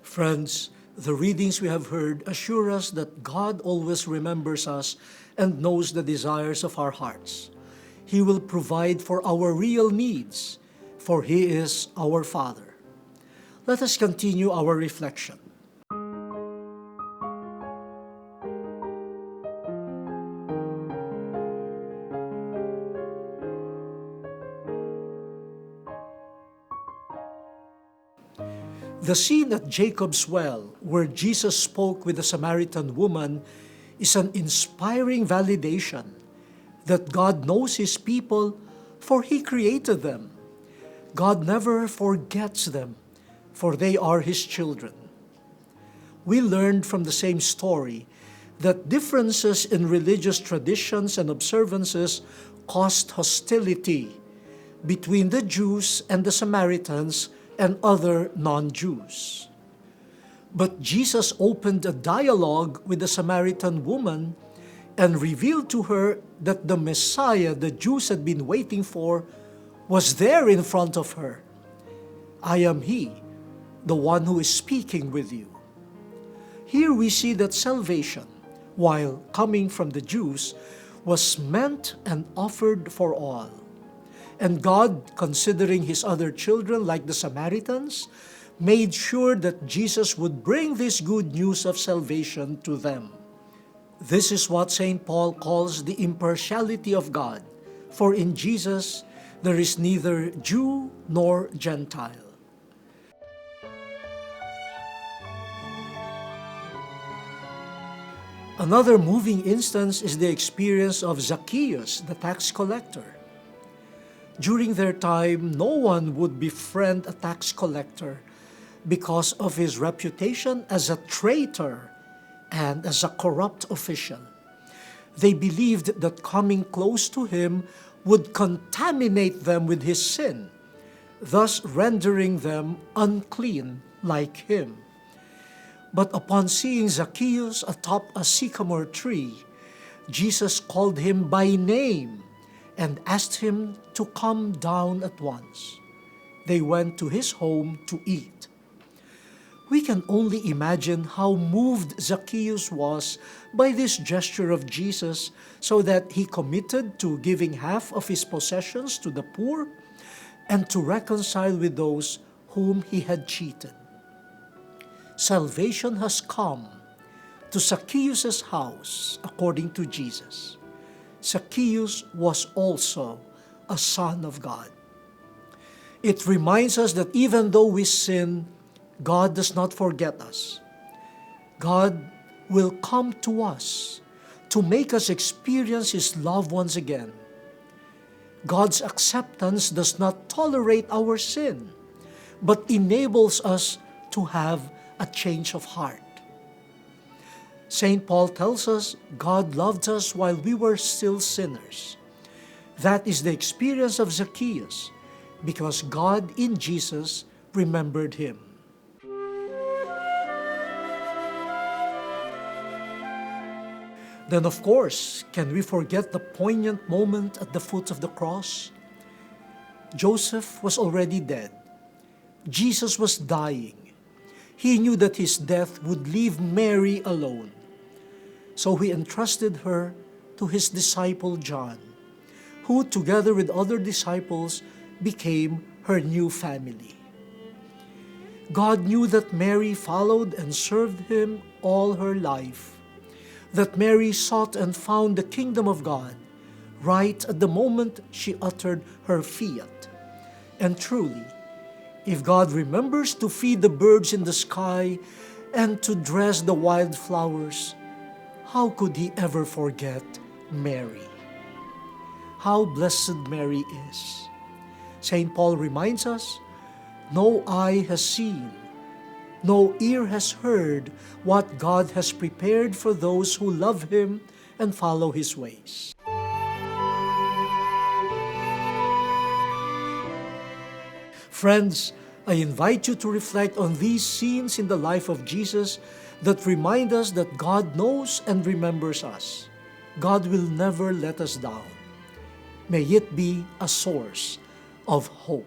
Friends, the readings we have heard assure us that God always remembers us and knows the desires of our hearts. He will provide for our real needs, for He is our Father. Let us continue our reflection. The scene at Jacob's well, where Jesus spoke with the Samaritan woman, is an inspiring validation that God knows His people, for He created them. God never forgets them, for they are His children. We learned from the same story that differences in religious traditions and observances caused hostility between the Jews and the Samaritans and other non-Jews. But Jesus opened a dialogue with the Samaritan woman and revealed to her that the Messiah the Jews had been waiting for was there in front of her. I am He, the one who is speaking with you. Here we see that salvation, while coming from the Jews, was meant and offered for all. And God, considering His other children like the Samaritans, made sure that Jesus would bring this good news of salvation to them. This is what St. Paul calls the impartiality of God, for in Jesus there is neither Jew nor Gentile. Another moving instance is the experience of Zacchaeus, the tax collector. During their time, no one would befriend a tax collector because of his reputation as a traitor and as a corrupt official. They believed that coming close to him would contaminate them with his sin, thus rendering them unclean like him. But upon seeing Zacchaeus atop a sycamore tree, Jesus called him by name and asked him to come down at once. They went to his home to eat. We can only imagine how moved Zacchaeus was by this gesture of Jesus, so that he committed to giving half of his possessions to the poor and to reconcile with those whom he had cheated. Salvation has come to Zacchaeus' house according to Jesus. Zacchaeus was also a son of God. It reminds us that even though we sin, God does not forget us. God will come to us to make us experience His love once again. God's acceptance does not tolerate our sin, but enables us to have a change of heart. St. Paul tells us God loved us while we were still sinners. That is the experience of Zacchaeus, because God in Jesus remembered him. Then, of course, can we forget the poignant moment at the foot of the cross? Joseph was already dead. Jesus was dying. He knew that his death would leave Mary alone. So he entrusted her to his disciple John, who together with other disciples became her new family. God knew that Mary followed and served him all her life, that Mary sought and found the kingdom of God right at the moment she uttered her fiat. And truly, if God remembers to feed the birds in the sky and to dress the wildflowers, how could He ever forget Mary? How blessed Mary is. St. Paul reminds us, no eye has seen, no ear has heard what God has prepared for those who love Him and follow His ways. Friends, I invite you to reflect on these scenes in the life of Jesus that remind us that God knows and remembers us. God will never let us down. May it be a source of hope.